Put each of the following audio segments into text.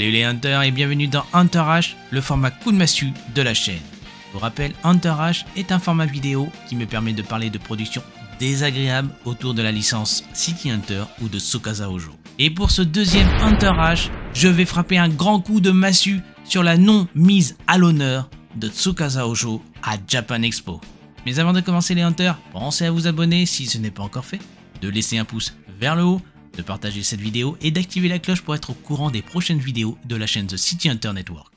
Salut les Hunters et bienvenue dans Hunter H, le format coup de massue de la chaîne. Je vous rappelle, Hunter H est un format vidéo qui me permet de parler de productions désagréables autour de la licence City Hunter ou de Tsukasa Hojo. Et pour ce deuxième Hunter H, je vais frapper un grand coup de massue sur la non mise à l'honneur de Tsukasa Hojo à Japan Expo. Mais avant de commencer les Hunters, pensez à vous abonner si ce n'est pas encore fait, de laisser un pouce vers le haut, de partager cette vidéo et d'activer la cloche pour être au courant des prochaines vidéos de la chaîne The City Hunter Network.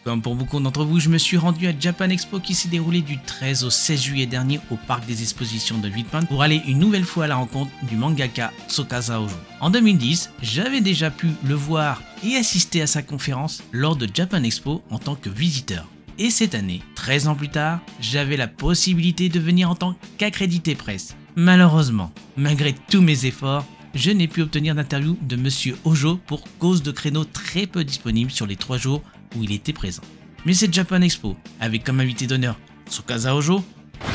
Comme pour beaucoup d'entre vous, je me suis rendu à Japan Expo qui s'est déroulé du 13 au 16 juillet dernier au parc des expositions de Villepinte pour aller une nouvelle fois à la rencontre du mangaka Tsukasa Hojo. En 2010, j'avais déjà pu le voir et assister à sa conférence lors de Japan Expo en tant que visiteur. Et cette année, 13 ans plus tard, j'avais la possibilité de venir en tant qu'accrédité presse. Malheureusement, malgré tous mes efforts, je n'ai pu obtenir d'interview de Monsieur Hojo pour cause de créneaux très peu disponibles sur les 3 jours où il était présent. Mais cette Japan Expo, avec comme invité d'honneur Tsukasa Hojo,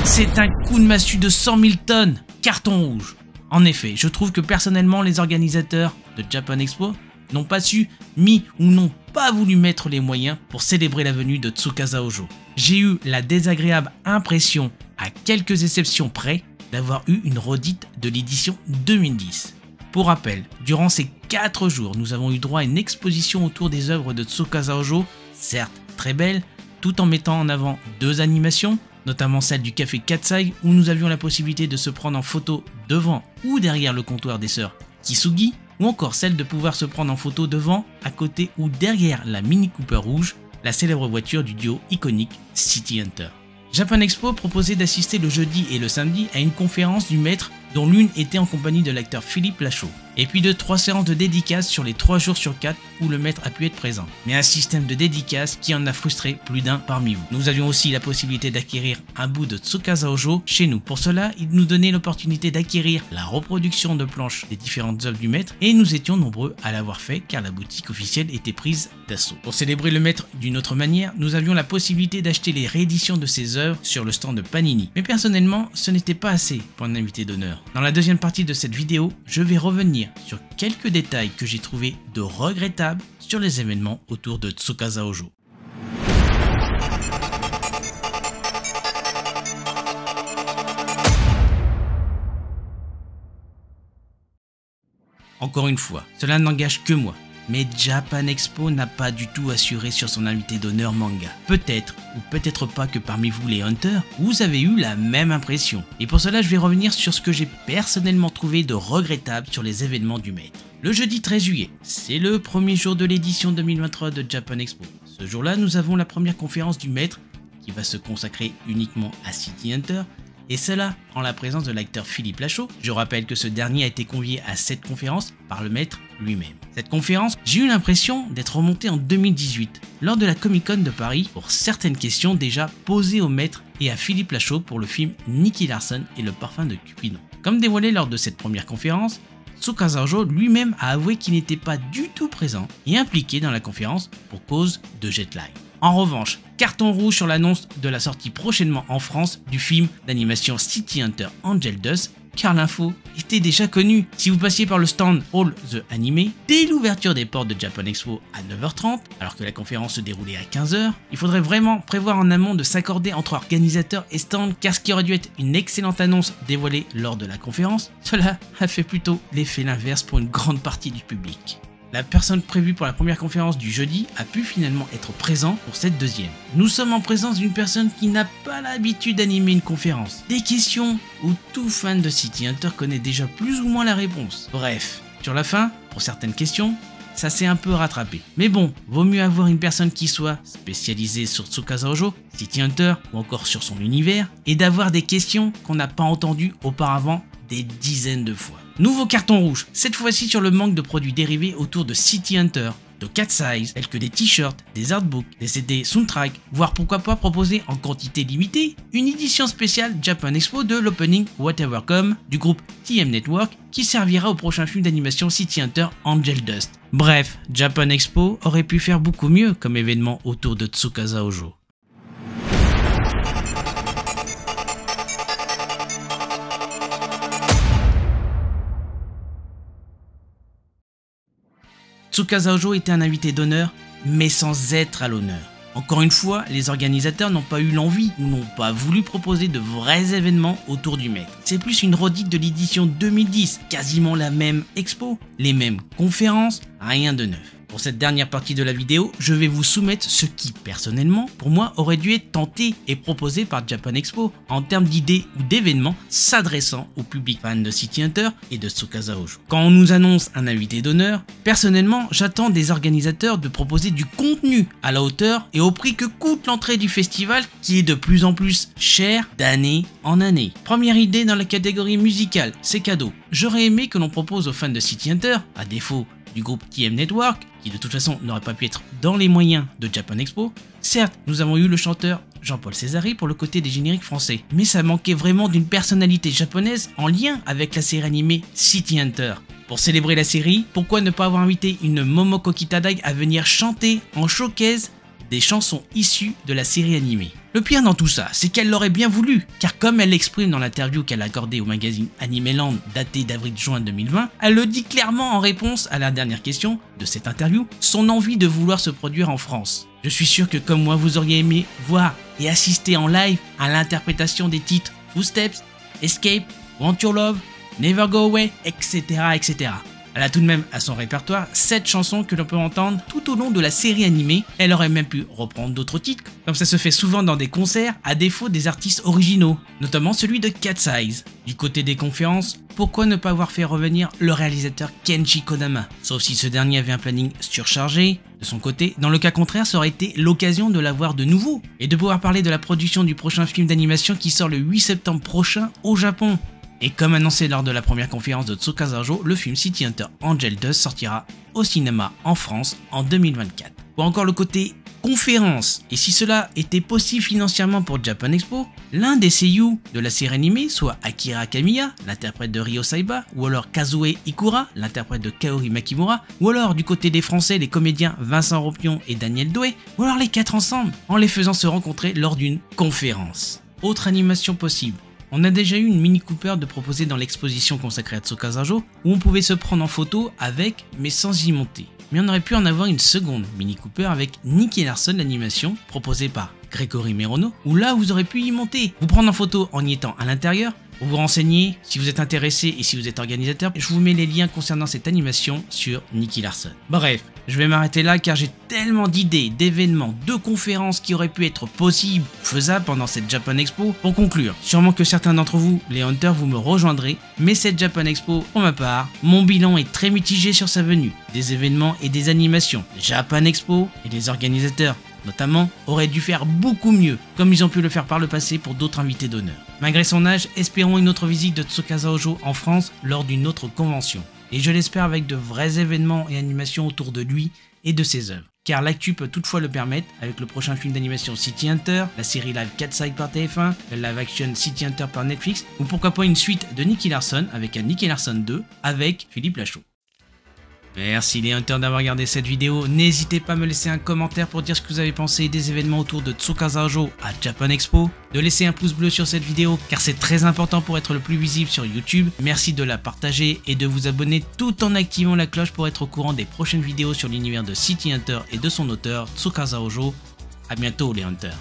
c'est un coup de massue de 100 000 tonnes, carton rouge. En effet, je trouve que personnellement les organisateurs de Japan Expo n'ont pas su, mis ou n'ont pas voulu mettre les moyens pour célébrer la venue de Tsukasa Hojo. J'ai eu la désagréable impression, à quelques exceptions près, d'avoir eu une redite de l'édition 2010. Pour rappel, durant ces 4 jours, nous avons eu droit à une exposition autour des œuvres de Tsukasa Hojo, certes très belle, tout en mettant en avant 2 animations, notamment celle du café Katsai où nous avions la possibilité de se prendre en photo devant ou derrière le comptoir des sœurs Kisugi, ou encore celle de pouvoir se prendre en photo devant, à côté ou derrière la Mini Cooper rouge, la célèbre voiture du duo iconique City Hunter. Japan Expo proposait d'assister le jeudi et le samedi à une conférence du maître dont l'une était en compagnie de l'acteur Philippe Lachaud, et puis de 3 séances de dédicaces sur les 3 jours sur 4 où le maître a pu être présent. Mais un système de dédicaces qui en a frustré plus d'un parmi vous. Nous avions aussi la possibilité d'acquérir un bout de Tsukasa Hojo chez nous. Pour cela, il nous donnait l'opportunité d'acquérir la reproduction de planches des différentes œuvres du maître, et nous étions nombreux à l'avoir fait car la boutique officielle était prise d'assaut. Pour célébrer le maître d'une autre manière, nous avions la possibilité d'acheter les rééditions de ses œuvres sur le stand de Panini. Mais personnellement, ce n'était pas assez pour un invité d'honneur. Dans la deuxième partie de cette vidéo, je vais revenir sur quelques détails que j'ai trouvé de regrettables sur les événements autour de Tsukasa Hojo. Encore une fois, cela n'engage que moi. Mais Japan Expo n'a pas du tout assuré sur son invité d'honneur manga. Peut-être ou peut-être pas que parmi vous les Hunters, vous avez eu la même impression. Et pour cela, je vais revenir sur ce que j'ai personnellement trouvé de regrettable sur les événements du maître. Le jeudi 13 juillet, c'est le premier jour de l'édition 2023 de Japan Expo. Ce jour-là, nous avons la première conférence du maître qui va se consacrer uniquement à City Hunter, et cela en la présence de l'acteur Philippe Lachaud. Je rappelle que ce dernier a été convié à cette conférence par le maître lui-même. Cette conférence, j'ai eu l'impression d'être remonté en 2018, lors de la Comic Con de Paris, pour certaines questions déjà posées au maître et à Philippe Lachaud pour le film Nicky Larson et le parfum de Cupidon. Comme dévoilé lors de cette première conférence, Tsukasa Hojo lui-même a avoué qu'il n'était pas du tout présent et impliqué dans la conférence pour cause de jet lag. En revanche, carton rouge sur l'annonce de la sortie prochainement en France du film d'animation City Hunter Angel Dust, car l'info était déjà connue. Si vous passiez par le stand All the Anime, dès l'ouverture des portes de Japan Expo à 9h30, alors que la conférence se déroulait à 15h, il faudrait vraiment prévoir en amont de s'accorder entre organisateurs et stand, car ce qui aurait dû être une excellente annonce dévoilée lors de la conférence, cela a fait plutôt l'effet inverse pour une grande partie du public. La personne prévue pour la première conférence du jeudi a pu finalement être présent pour cette deuxième. Nous sommes en présence d'une personne qui n'a pas l'habitude d'animer une conférence. Des questions où tout fan de City Hunter connaît déjà plus ou moins la réponse. Bref, sur la fin, pour certaines questions, ça s'est un peu rattrapé. Mais bon, vaut mieux avoir une personne qui soit spécialisée sur Tsukasa Hojo, City Hunter ou encore sur son univers, et d'avoir des questions qu'on n'a pas entendues auparavant des dizaines de fois. Nouveau carton rouge, cette fois-ci sur le manque de produits dérivés autour de City Hunter. de Cat's Eyes, tels que des t-shirts, des artbooks, des CD soundtrack, voire pourquoi pas proposer en quantité limitée une édition spéciale Japan Expo de l'opening Whatever Come du groupe TM Network qui servira au prochain film d'animation City Hunter Angel Dust. Bref, Japan Expo aurait pu faire beaucoup mieux comme événement autour de Tsukasa Ojo. Tsukasa Ojo était un invité d'honneur, mais sans être à l'honneur. Encore une fois, les organisateurs n'ont pas eu l'envie ou n'ont pas voulu proposer de vrais événements autour du mec. C'est plus une redite de l'édition 2010, quasiment la même expo, les mêmes conférences, rien de neuf. Pour cette dernière partie de la vidéo, je vais vous soumettre ce qui, personnellement, pour moi, aurait dû être tenté et proposé par Japan Expo en termes d'idées ou d'événements s'adressant au public fan de City Hunter et de Tsukasa Ojo. Quand on nous annonce un invité d'honneur, personnellement, j'attends des organisateurs de proposer du contenu à la hauteur et au prix que coûte l'entrée du festival qui est de plus en plus cher d'année en année. Première idée dans la catégorie musicale, c'est cadeau. J'aurais aimé que l'on propose aux fans de City Hunter, à défaut du groupe TM Network, qui de toute façon n'aurait pas pu être dans les moyens de Japan Expo. Certes, nous avons eu le chanteur Jean-Paul Césari pour le côté des génériques français, mais ça manquait vraiment d'une personnalité japonaise en lien avec la série animée City Hunter. Pour célébrer la série, pourquoi ne pas avoir invité une Momoko Kitadai à venir chanter en showcase des chansons issues de la série animée? Le pire dans tout ça, c'est qu'elle l'aurait bien voulu, car comme elle l'exprime dans l'interview qu'elle a accordée au magazine Animeland daté d'avril-juin 2020, elle le dit clairement en réponse à la dernière question de cette interview, son envie de vouloir se produire en France. Je suis sûr que comme moi vous auriez aimé voir et assister en live à l'interprétation des titres Footsteps, Escape, Want Your Love, Never Go Away, etc. etc. Elle a tout de même à son répertoire 7 chansons que l'on peut entendre tout au long de la série animée. Elle aurait même pu reprendre d'autres titres, comme ça se fait souvent dans des concerts à défaut des artistes originaux, notamment celui de Cat's Eyes. Du côté des conférences, pourquoi ne pas avoir fait revenir le réalisateur Kenji Kodama? Sauf si ce dernier avait un planning surchargé de son côté, dans le cas contraire ça aurait été l'occasion de l'avoir de nouveau et de pouvoir parler de la production du prochain film d'animation qui sort le 8 septembre prochain au Japon. Et comme annoncé lors de la première conférence de Tsukasa Ojo, le film City Hunter Angel Dust sortira au cinéma en France en 2024. Ou encore le côté conférence, et si cela était possible financièrement pour Japan Expo, l'un des seiyuu de la série animée, soit Akira Kamiya, l'interprète de Ryo Saiba, ou alors Kazue Ikura, l'interprète de Kaori Makimura, ou alors du côté des Français, les comédiens Vincent Ropion et Daniel Doué, ou alors les 4 ensemble, en les faisant se rencontrer lors d'une conférence. Autre animation possible. On a déjà eu une Mini Cooper de proposer dans l'exposition consacrée à Tsukasa Ojo où on pouvait se prendre en photo avec mais sans y monter. Mais on aurait pu en avoir une seconde Mini Cooper avec Nicky Larson l'animation proposée par Grégory Merono où là vous aurez pu y monter, vous prendre en photo en y étant à l'intérieur. Pour vous renseigner, si vous êtes intéressé et si vous êtes organisateur, je vous mets les liens concernant cette animation sur Nicky Larson. Bref, je vais m'arrêter là car j'ai tellement d'idées, d'événements, de conférences qui auraient pu être possibles, faisables pendant cette Japan Expo. Pour conclure, sûrement que certains d'entre vous, les Hunters, vous me rejoindrez, mais cette Japan Expo, pour ma part, mon bilan est très mitigé sur sa venue, des événements et des animations. Japan Expo et les organisateurs, notamment, auraient dû faire beaucoup mieux, comme ils ont pu le faire par le passé pour d'autres invités d'honneur. Malgré son âge, espérons une autre visite de Tsukasa Ojo en France lors d'une autre convention. Et je l'espère avec de vrais événements et animations autour de lui et de ses œuvres. Car l'actu peut toutefois le permettre avec le prochain film d'animation City Hunter, la série live Cat's Eyes par TF1, le live action City Hunter par Netflix, ou pourquoi pas une suite de Nicky Larson avec un Nicky Larson 2 avec Philippe Lachaud. Merci les Hunters d'avoir regardé cette vidéo, n'hésitez pas à me laisser un commentaire pour dire ce que vous avez pensé des événements autour de Tsukasa Ojo à Japan Expo, de laisser un pouce bleu sur cette vidéo car c'est très important pour être le plus visible sur YouTube, merci de la partager et de vous abonner tout en activant la cloche pour être au courant des prochaines vidéos sur l'univers de City Hunter et de son auteur Tsukasa Ojo. A bientôt les Hunters.